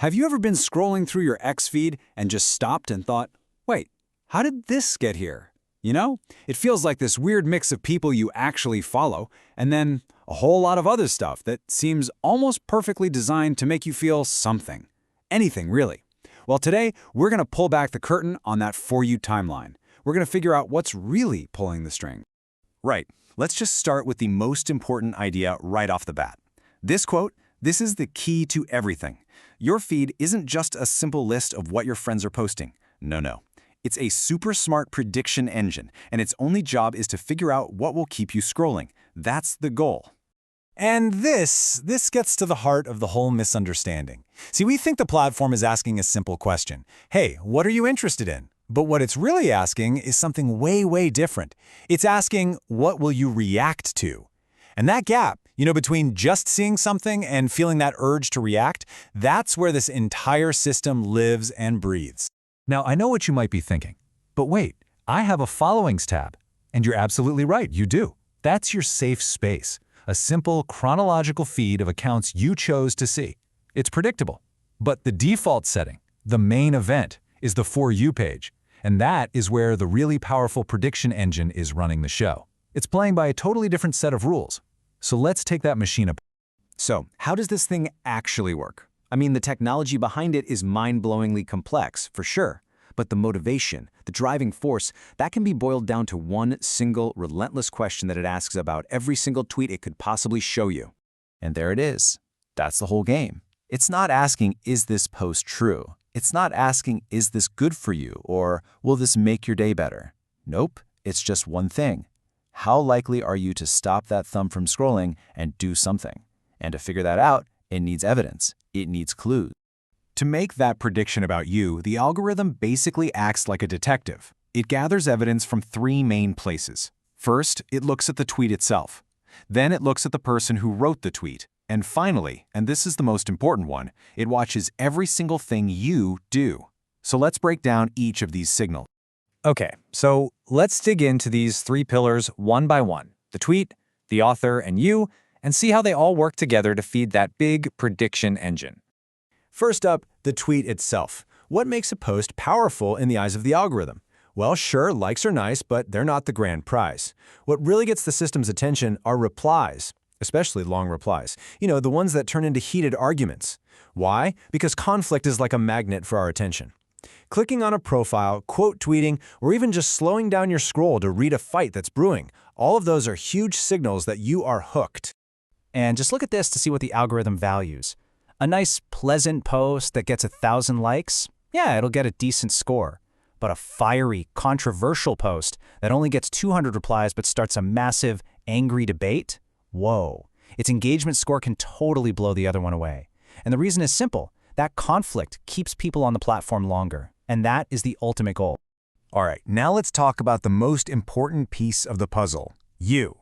Have you ever been scrolling through your X feed and just stopped and thought, wait, how did this get here? You know, it feels like this weird mix of people you actually follow, and then a whole lot of other stuff that seems almost perfectly designed to make you feel something. Anything, really. Well, today, we're going to pull back the curtain on that For You timeline. We're going to figure out what's really pulling the string. Right. Let's just start with the most important idea right off the bat. This quote, "This is the key to everything. Your feed isn't just a simple list of what your friends are posting. No. It's a super smart prediction engine, and its only job is to figure out what will keep you scrolling. That's the goal." And this gets to the heart of the whole misunderstanding. See, we think the platform is asking a simple question. Hey, what are you interested in? But what it's really asking is something way different. It's asking, what will you react to? And that gap, between just seeing something and feeling that urge to react, that's where this entire system lives and breathes. Now, I know what you might be thinking, but wait, I have a Followings tab. And you're absolutely right, you do. That's your safe space, a simple chronological feed of accounts you chose to see. It's predictable. But the default setting, the main event, is the For You page. And that is where the really powerful prediction engine is running the show. It's playing by a totally different set of rules. So let's take that machine apart. So, how does this thing actually work? I mean, the technology behind it is mind-blowingly complex, for sure. But the motivation, the driving force, that can be boiled down to one single, relentless question that it asks about every single tweet it could possibly show you. And there it is. That's the whole game. It's not asking, is this post true? It's not asking, is this good for you, or will this make your day better? Nope, it's just one thing. How likely are you to stop that thumb from scrolling and do something? And to figure that out, it needs evidence. It needs clues. To make that prediction about you, the algorithm basically acts like a detective. It gathers evidence from three main places. First, it looks at the tweet itself. Then it looks at the person who wrote the tweet. And finally, and this is the most important one, it watches every single thing you do. So let's break down each of these signals. Okay, so let's dig into these three pillars one by one, the tweet, the author, and you, and see how they all work together to feed that big prediction engine. First up, the tweet itself. What makes a post powerful in the eyes of the algorithm? Well, sure, likes are nice, but they're not the grand prize. What really gets the system's attention are replies. Especially long replies. The ones that turn into heated arguments. Why? Because conflict is like a magnet for our attention. Clicking on a profile, quote tweeting, or even just slowing down your scroll to read a fight that's brewing, all of those are huge signals that you are hooked. And just look at this to see what the algorithm values. A nice, pleasant post that gets 1,000 likes? Yeah, it'll get a decent score. But a fiery, controversial post that only gets 200 replies but starts a massive, angry debate? Whoa, its engagement score can totally blow the other one away. And the reason is simple. That conflict keeps people on the platform longer. And that is the ultimate goal. All right, now let's talk about the most important piece of the puzzle, you.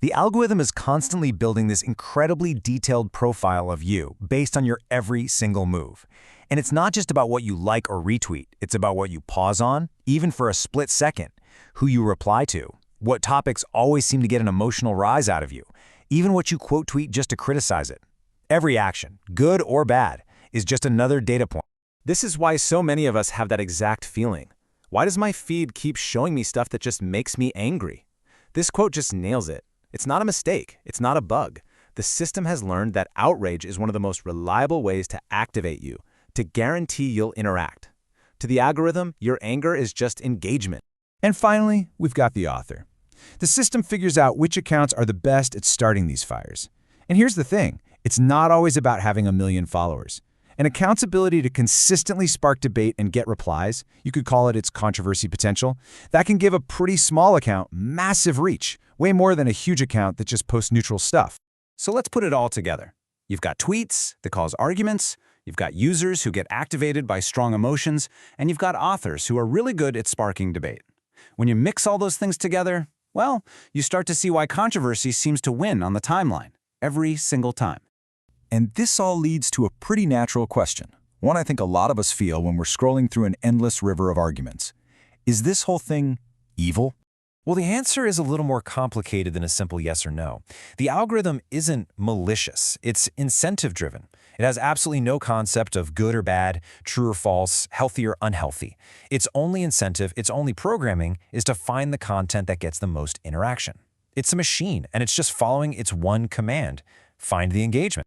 The algorithm is constantly building this incredibly detailed profile of you based on your every single move. And it's not just about what you like or retweet. It's about what you pause on, even for a split second, who you reply to, what topics always seem to get an emotional rise out of you, even what you quote tweet just to criticize it. Every action, good or bad, is just another data point. This is why so many of us have that exact feeling. Why does my feed keep showing me stuff that just makes me angry? This quote just nails it. It's not a mistake. It's not a bug. The system has learned that outrage is one of the most reliable ways to activate you, to guarantee you'll interact. To the algorithm, your anger is just engagement. And finally, we've got the author. The system figures out which accounts are the best at starting these fires. And here's the thing, it's not always about having a million followers. An account's ability to consistently spark debate and get replies, you could call it its controversy potential, that can give a pretty small account massive reach, way more than a huge account that just posts neutral stuff. So let's put it all together. You've got tweets that cause arguments, you've got users who get activated by strong emotions, and you've got authors who are really good at sparking debate. When you mix all those things together, well, you start to see why controversy seems to win on the timeline, every single time. And this all leads to a pretty natural question, one I think a lot of us feel when we're scrolling through an endless river of arguments. Is this whole thing evil? Well, the answer is a little more complicated than a simple yes or no. The algorithm isn't malicious, it's incentive-driven. It has absolutely no concept of good or bad, true or false, healthy or unhealthy. Its only incentive, its only programming, is to find the content that gets the most interaction. It's a machine, and it's just following its one command: find the engagement.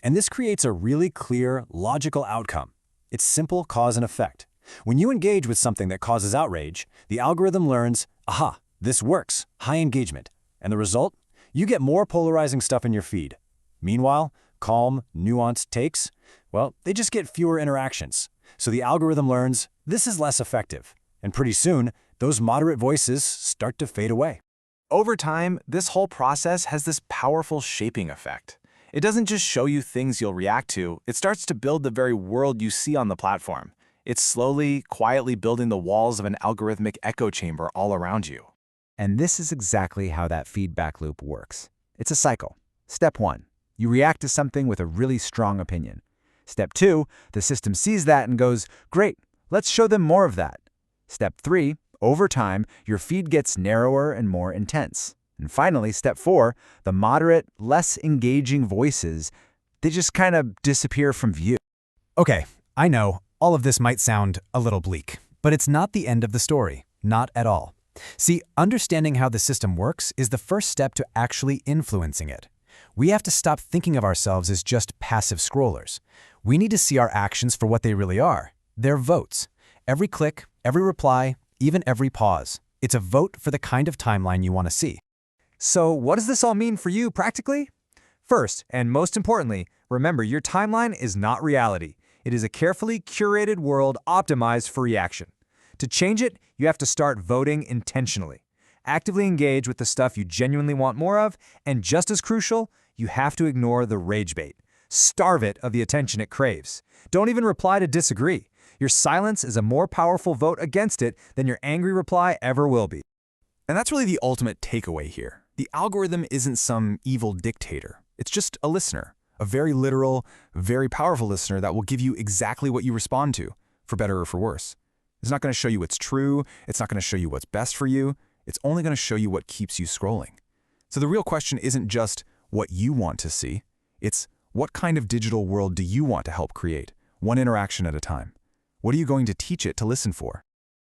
And this creates a really clear, logical outcome. It's simple cause and effect. When you engage with something that causes outrage, the algorithm learns, aha, this works, high engagement. And the result? You get more polarizing stuff in your feed. Meanwhile, calm, nuanced takes, well, they just get fewer interactions. So the algorithm learns, this is less effective. And pretty soon, those moderate voices start to fade away. Over time, this whole process has this powerful shaping effect. It doesn't just show you things you'll react to, it starts to build the very world you see on the platform. It's slowly, quietly building the walls of an algorithmic echo chamber all around you. And this is exactly how that feedback loop works. It's a cycle. Step 1. You react to something with a really strong opinion. Step 2. The system sees that and goes, great, let's show them more of that. Step 3. Over time, your feed gets narrower and more intense. And finally, step 4. The moderate, less engaging voices, they just kind of disappear from view. Okay, I know, all of this might sound a little bleak, but it's not the end of the story. Not at all. See, understanding how the system works is the first step to actually influencing it. We have to stop thinking of ourselves as just passive scrollers. We need to see our actions for what they really are. They're votes. Every click, every reply, even every pause. It's a vote for the kind of timeline you want to see. So what does this all mean for you practically? First, and most importantly, remember your timeline is not reality. It is a carefully curated world optimized for reaction. To change it, you have to start voting intentionally. Actively engage with the stuff you genuinely want more of, and just as crucial, you have to ignore the rage bait. Starve it of the attention it craves. Don't even reply to disagree. Your silence is a more powerful vote against it than your angry reply ever will be. And that's really the ultimate takeaway here. The algorithm isn't some evil dictator. It's just a listener, a very literal, very powerful listener that will give you exactly what you respond to, for better or for worse. It's not going to show you what's true. It's not going to show you what's best for you. It's only going to show you what keeps you scrolling. So the real question isn't just what you want to see. It's what kind of digital world do you want to help create, one interaction at a time? What are you going to teach it to listen for?